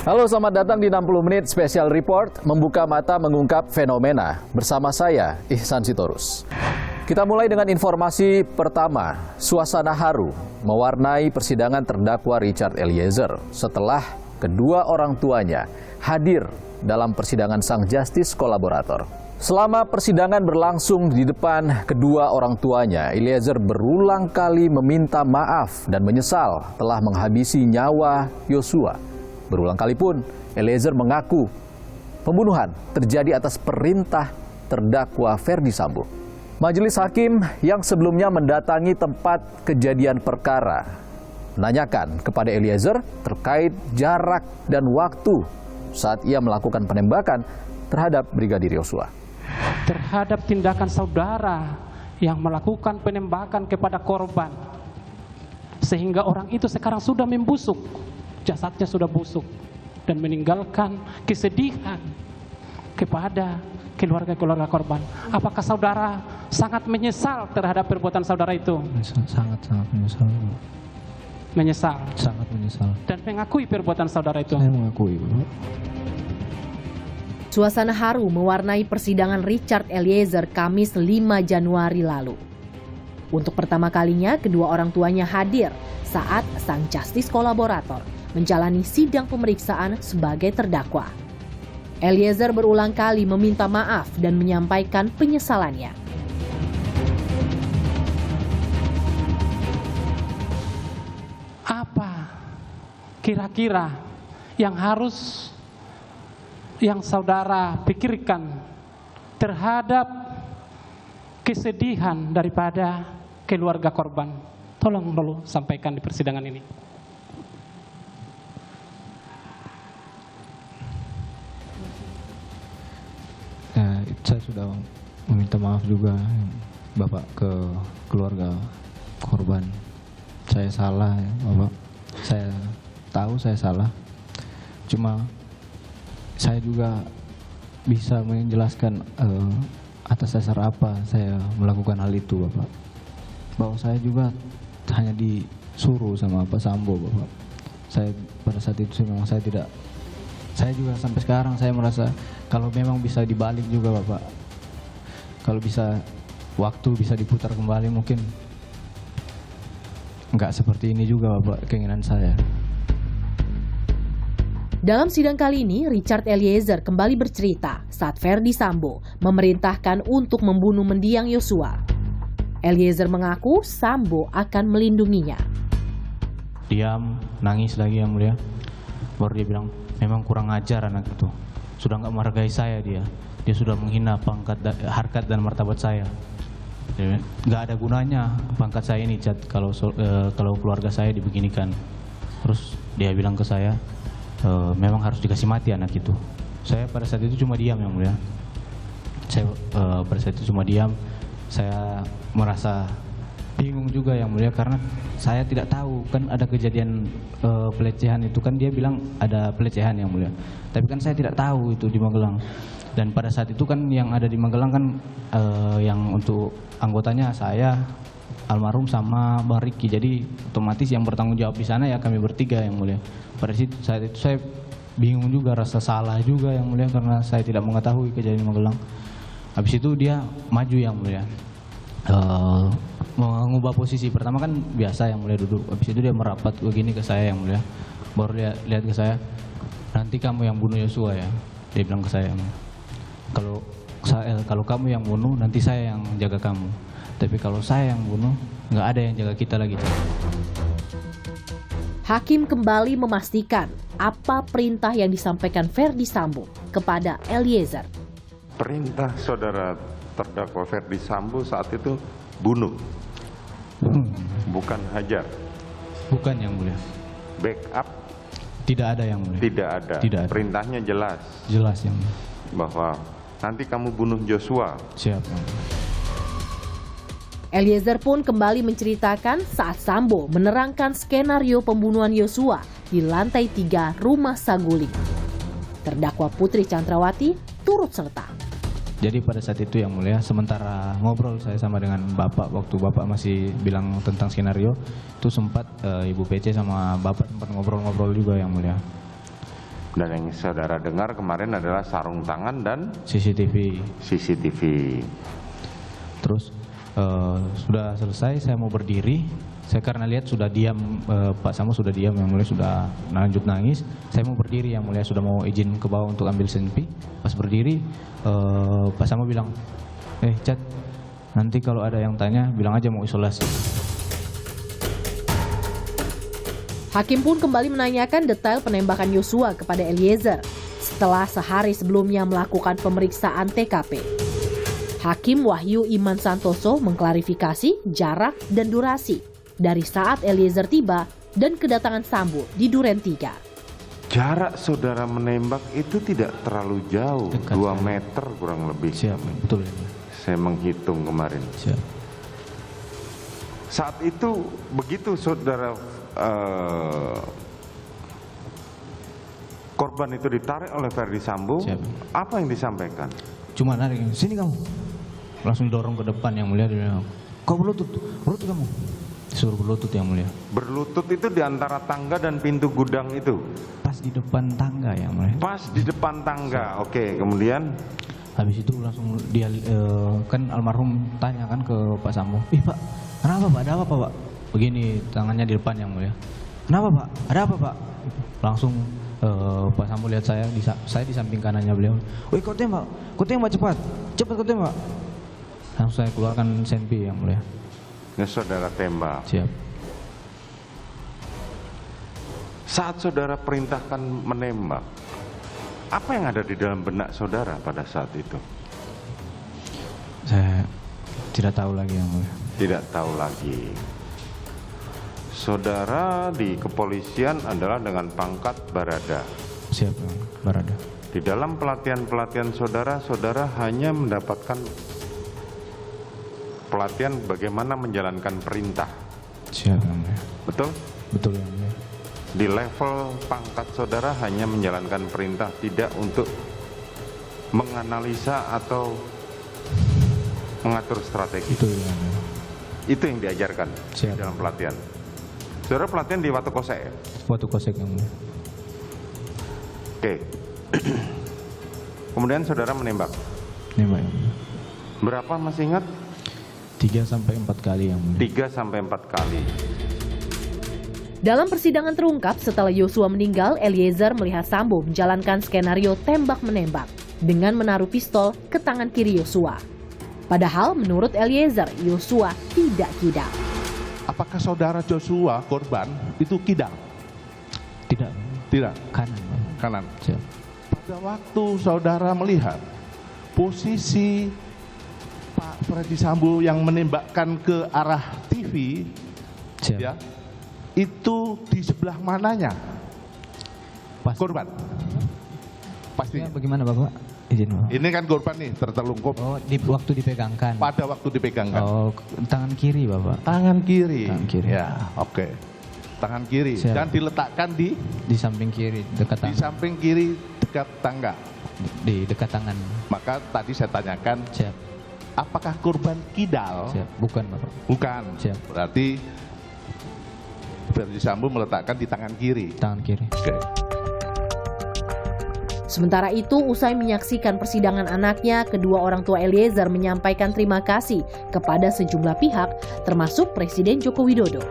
Halo, selamat datang di 60 Menit Special Report, membuka mata mengungkap fenomena. Bersama saya, Ihsan Sitorus. Kita mulai dengan informasi pertama. Suasana haru mewarnai persidangan terdakwa Richard Eliezer setelah kedua orang tuanya hadir dalam persidangan sang justice kolaborator. Selama persidangan berlangsung di depan kedua orang tuanya, Eliezer berulang kali meminta maaf dan menyesal telah menghabisi nyawa Yosua. Berulang kali pun, Eliezer mengaku pembunuhan terjadi atas perintah terdakwa Ferdy Sambo. Majelis hakim yang sebelumnya mendatangi tempat kejadian perkara menanyakan kepada Eliezer terkait jarak dan waktu saat ia melakukan penembakan terhadap Brigadir Yosua. Terhadap tindakan saudara yang melakukan penembakan kepada korban, sehingga orang itu sekarang sudah membusuk. Jasadnya sudah busuk dan meninggalkan kesedihan kepada keluarga-keluarga korban. Apakah saudara sangat menyesal terhadap perbuatan saudara itu? Sangat menyesal. Menyesal? Sangat menyesal. Dan mengakui perbuatan saudara itu? Saya mengakui, Bu. Suasana haru mewarnai persidangan Richard Eliezer Kamis 5 Januari lalu. Untuk pertama kalinya, kedua orang tuanya hadir saat sang justice kolaborator menjalani sidang pemeriksaan sebagai terdakwa. Eliezer berulang kali meminta maaf dan menyampaikan penyesalannya. Apa kira-kira yang saudara pikirkan terhadap kesedihan daripada keluarga korban? Tolong dulu sampaikan di persidangan ini. Saya sudah meminta maaf juga Bapak ke keluarga korban. Saya salah ya, Bapak. Saya tahu saya salah. Cuma saya juga bisa menjelaskan atas dasar apa saya melakukan hal itu, Bapak. Bahwa saya juga hanya disuruh sama Pak Sambo, Bapak. Saya pada saat itu memang saya juga sampai sekarang saya merasa kalau memang bisa dibalik juga, Bapak. Kalau bisa waktu bisa diputar kembali, mungkin nggak seperti ini juga, Bapak, keinginan saya. Dalam sidang kali ini, Richard Eliezer kembali bercerita saat Ferdy Sambo memerintahkan untuk membunuh mendiang Yosua. Eliezer mengaku Sambo akan melindunginya. Diam, nangis lagi yang mulia. Baru dia bilang, memang kurang ajar anak itu. Sudah nggak menghargai saya dia. Dia sudah menghina pangkat, harkat dan martabat saya. Nggak ada gunanya pangkat saya ini, Chat, kalau keluarga saya dibeginikan. Terus dia bilang ke saya, memang harus dikasih mati anak itu. Saya pada saat itu cuma diam yang mulia. Saya pada saat itu cuma diam. Saya merasa bingung juga yang mulia karena saya tidak tahu kan ada kejadian pelecehan itu, kan dia bilang ada pelecehan yang mulia. Tapi kan saya tidak tahu itu di Magelang. Dan pada saat itu kan yang ada di Magelang kan yang untuk anggotanya saya, almarhum sama Bang Riki. Jadi otomatis yang bertanggung jawab di sana ya kami bertiga yang mulia. Pada saat itu saya bingung juga, rasa salah juga yang mulia karena saya tidak mengetahui kejadian di Magelang. Habis itu dia maju yang mulia, mengubah posisi. Pertama kan biasa yang mulia duduk. Habis itu dia merapat begini ke saya yang mulia. Baru dia lihat ke saya, nanti kamu yang bunuh Yosua ya. Dia bilang ke saya, kalau kamu yang bunuh nanti saya yang jaga kamu. Tapi kalau saya yang bunuh nggak ada yang jaga kita lagi. Hakim kembali memastikan apa perintah yang disampaikan Ferdy Sambo kepada Eliezer. Perintah saudara terdakwa Ferdy Sambo saat itu bunuh, bukan hajar. Bukan yang mulia. Backup tidak ada yang mulia. Tidak ada. Perintahnya jelas. Jelas yang mulia. Bahwa nanti kamu bunuh Joshua. Siap yang mulia. Eliezer pun kembali menceritakan saat Sambo menerangkan skenario pembunuhan Yosua di lantai 3 rumah Saguling. Terdakwa Putri Chandrawati turut serta. Jadi pada saat itu yang mulia, sementara ngobrol saya sama dengan Bapak, waktu Bapak masih bilang tentang skenario, itu sempat Ibu PC sama Bapak sempat ngobrol-ngobrol juga yang mulia. Dan yang saudara dengar kemarin adalah sarung tangan dan CCTV. Terus sudah selesai, saya mau berdiri. Saya karena lihat sudah diam, Pak Sambo sudah diam, yang mulia sudah lanjut nangis. Saya mau berdiri, yang mulia sudah mau izin ke bawah untuk ambil selfie. Pas berdiri, Pak Sambo bilang, Chat, nanti kalau ada yang tanya, bilang aja mau isolasi. Hakim pun kembali menanyakan detail penembakan Yosua kepada Eliezer setelah sehari sebelumnya melakukan pemeriksaan TKP. Hakim Wahyu Iman Santoso mengklarifikasi jarak dan durasi dari saat Eliezer tiba dan kedatangan Sambo di Duren 3. Jarak saudara menembak itu tidak terlalu jauh, dekat, 2 meter kurang lebih. Siap, betul. Saya menghitung kemarin. Siap. Saat itu begitu saudara korban itu ditarik oleh Ferdi Sambo, apa yang disampaikan? Cuma narik, sini kamu. Langsung didorong ke depan, yang mulia. Dia bilang, kau berlutut kamu. Disuruh berlutut, yang mulia. Berlutut itu di antara tangga dan pintu gudang itu? Pas di depan tangga, yang mulia. Pas di depan tangga, oke. Kemudian? Habis itu langsung dia, kan almarhum tanya kan ke Pak Sambo, Pak, kenapa Pak, ada apa Pak? Begini, tangannya di depan, yang mulia. Kenapa Pak? Ada apa Pak? Langsung Pak Sambo lihat saya di samping kanannya beliau. Woi, kau tembak cepat kau tembak. Langsung saya keluarkan senpi, yang mulia. Ya, saudara tembak. Siap. Saat saudara perintahkan menembak, apa yang ada di dalam benak saudara pada saat itu? Saya tidak tahu lagi, yang mulia. Tidak tahu lagi. Saudara di kepolisian adalah dengan pangkat barada. Siap, barada. Di dalam pelatihan-pelatihan saudara hanya mendapatkan pelatihan bagaimana menjalankan perintah. Siap, yang mulia. Betul? Betul, yang mulia. Di level pangkat saudara hanya menjalankan perintah, tidak untuk menganalisa atau mengatur strategi. Betul, yang mulia. Itu yang diajarkan. Siap. Dalam pelatihan. Saudara pelatihan di Watu Kosek ya? Watu Kosek, yang mulia. Oke. Kemudian saudara menembak. Nembak, yang mulia. Berapa masih ingat? 3-4 kali, yang mulia. 3-4 kali. Dalam persidangan terungkap setelah Yosua meninggal, Eliezer melihat Sambo menjalankan skenario tembak-menembak dengan menaruh pistol ke tangan kiri Yosua. Padahal menurut Eliezer, Yosua tidak kidal. Apakah saudara Joshua korban itu kidal? Tidak. Tidak. Kanan. Siap. Pada waktu saudara melihat posisi Pak Ferdi Sambo yang menembakkan ke arah TV, siap. Ya, itu di sebelah mananya? Korban. Pastinya. Bagaimana Bapak? Izin, Bapak. Ini kan korban nih tertelungkup. Oh, waktu dipegangkan. Pada waktu dipegangkan. Oh, tangan kiri Bapak. Tangan kiri. Tangan kiri. Ya, oke. Tangan kiri. Siap. Dan diletakkan di samping kiri dekat tangan. Di samping kiri dekat tangga. Di dekat tangan. Maka tadi saya tanyakan. Siap. Apakah korban kidal? Siap. Bukan Bapak. Bukan. Siap. Berarti Ferdi Sambo meletakkan di tangan kiri. Tangan kiri. Oke. Sementara itu, usai menyaksikan persidangan anaknya, kedua orang tua Eliezer menyampaikan terima kasih kepada sejumlah pihak, termasuk Presiden Joko Widodo.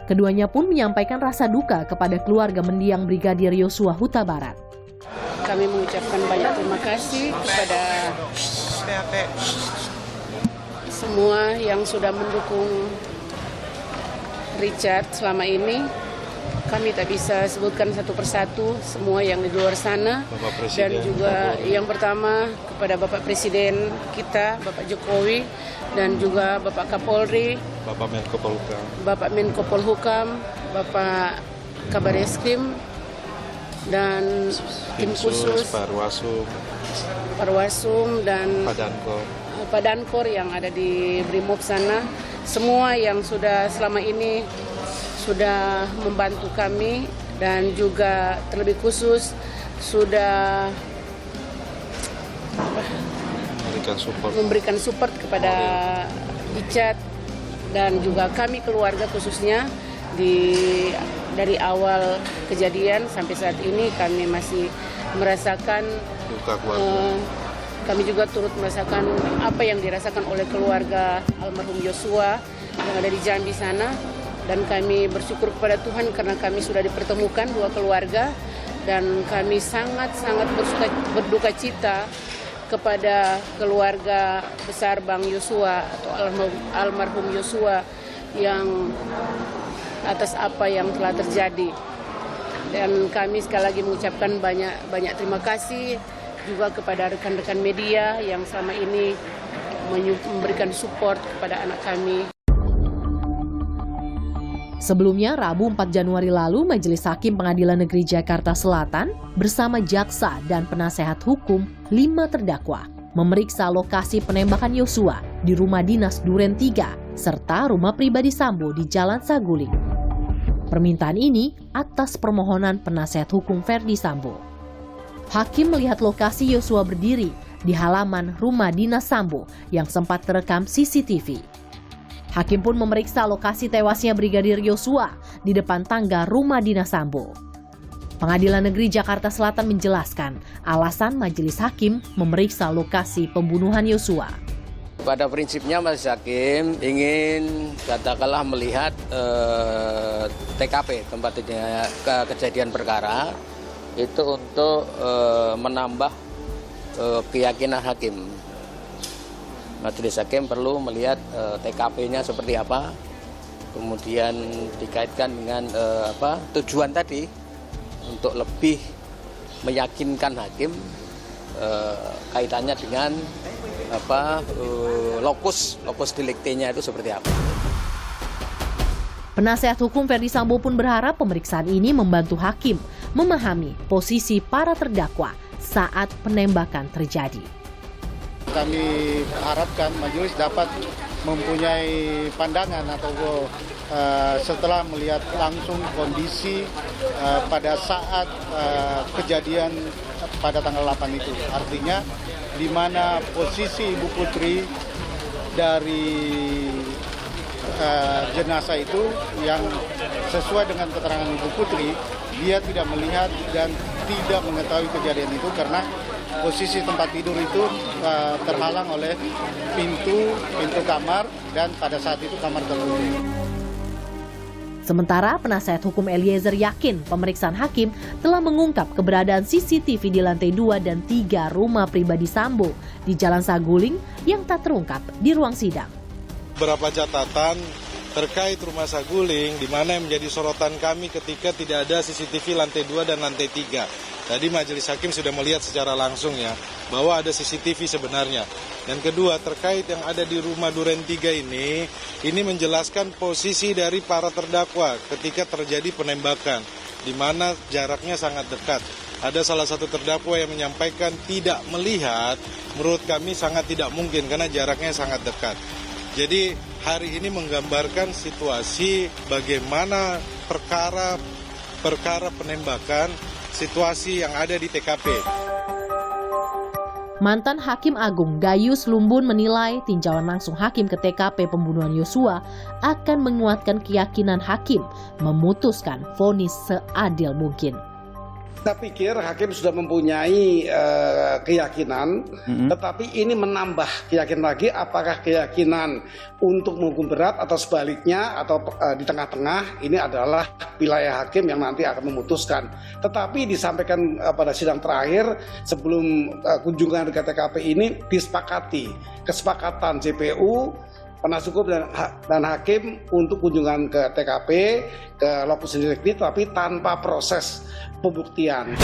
Keduanya pun menyampaikan rasa duka kepada keluarga mendiang Brigadir Yosua Huta Barat. Kami mengucapkan banyak terima kasih kepada semua yang sudah mendukung Richard selama ini. Kami tak bisa sebutkan satu persatu semua yang di luar sana. Dan juga yang pertama kepada Bapak Presiden kita, Bapak Jokowi, dan juga Bapak Kapolri, Bapak Menko Polhukam, Bapak Kabar Eskrim, dan tim khusus Parwasum dan Padankor yang ada di Brimob sana. Semua yang sudah selama ini sudah membantu kami dan juga terlebih khusus sudah memberikan support kepada Richard dan juga kami keluarga khususnya di dari awal kejadian sampai saat ini kami masih merasakan kami juga turut merasakan apa yang dirasakan oleh keluarga almarhum Yosua yang ada di Jambi sana, dan kami bersyukur kepada Tuhan karena kami sudah dipertemukan dua keluarga, dan kami sangat-sangat berduka cita kepada keluarga besar Bang Yosua atau almarhum Yosua yang atas apa yang telah terjadi. Dan kami sekali lagi mengucapkan banyak terima kasih juga kepada rekan-rekan media yang selama ini memberikan support kepada anak kami. Sebelumnya, Rabu 4 Januari lalu, Majelis Hakim Pengadilan Negeri Jakarta Selatan bersama jaksa dan penasehat hukum 5 terdakwa memeriksa lokasi penembakan Yosua di rumah dinas Duren 3 serta rumah pribadi Sambo di Jalan Saguling. Permintaan ini atas permohonan penasehat hukum Verdi Sambo. Hakim melihat lokasi Yosua berdiri di halaman rumah dinas Sambo yang sempat terekam CCTV. Hakim pun memeriksa lokasi tewasnya Brigadir Yosua di depan tangga rumah dinas Sambo. Pengadilan Negeri Jakarta Selatan menjelaskan alasan majelis hakim memeriksa lokasi pembunuhan Yosua. Pada prinsipnya Majelis Hakim ingin katakanlah melihat TKP tempat kejadian perkara itu untuk menambah keyakinan hakim. Majelis Hakim perlu melihat TKP-nya seperti apa, kemudian dikaitkan dengan tujuan tadi untuk lebih meyakinkan hakim kaitannya dengan lokus deliktinya itu seperti apa. Penasehat hukum Verdi Sambo pun berharap pemeriksaan ini membantu hakim memahami posisi para terdakwa saat penembakan terjadi. Kami harapkan majelis dapat mempunyai pandangan atau setelah melihat langsung kondisi pada saat kejadian pada tanggal 8 itu. Artinya di mana posisi Ibu Putri dari jenazah itu yang sesuai dengan keterangan Ibu Putri, dia tidak melihat dan tidak mengetahui kejadian itu karena posisi tempat tidur itu terhalang oleh pintu kamar dan pada saat itu kamar tertutup. Sementara penasehat hukum Eliezer yakin pemeriksaan hakim telah mengungkap keberadaan CCTV di lantai 2 dan 3 rumah pribadi Sambo di Jalan Saguling yang tak terungkap di ruang sidang. Beberapa catatan terkait rumah Saguling di mana yang menjadi sorotan kami ketika tidak ada CCTV lantai 2 dan lantai 3. Tadi majelis hakim sudah melihat secara langsung ya bahwa ada CCTV sebenarnya. Dan kedua, terkait yang ada di rumah Duren 3 ini menjelaskan posisi dari para terdakwa ketika terjadi penembakan, di mana jaraknya sangat dekat. Ada salah satu terdakwa yang menyampaikan tidak melihat, menurut kami sangat tidak mungkin karena jaraknya sangat dekat. Jadi hari ini menggambarkan situasi bagaimana perkara penembakan, situasi yang ada di TKP. Mantan Hakim Agung Gayus Lumbun menilai tinjauan langsung hakim ke TKP pembunuhan Yosua akan menguatkan keyakinan hakim memutuskan vonis seadil mungkin. Saya pikir hakim sudah mempunyai keyakinan, tetapi ini menambah keyakinan lagi apakah keyakinan untuk menghukum berat atau sebaliknya atau di tengah-tengah ini adalah wilayah hakim yang nanti akan memutuskan. Tetapi disampaikan pada sidang terakhir sebelum kunjungan ke TKP ini disepakati kesepakatan JPU, penasihat hukum dan hakim untuk kunjungan ke TKP, ke lokus delikti, tapi tanpa proses pembuktian.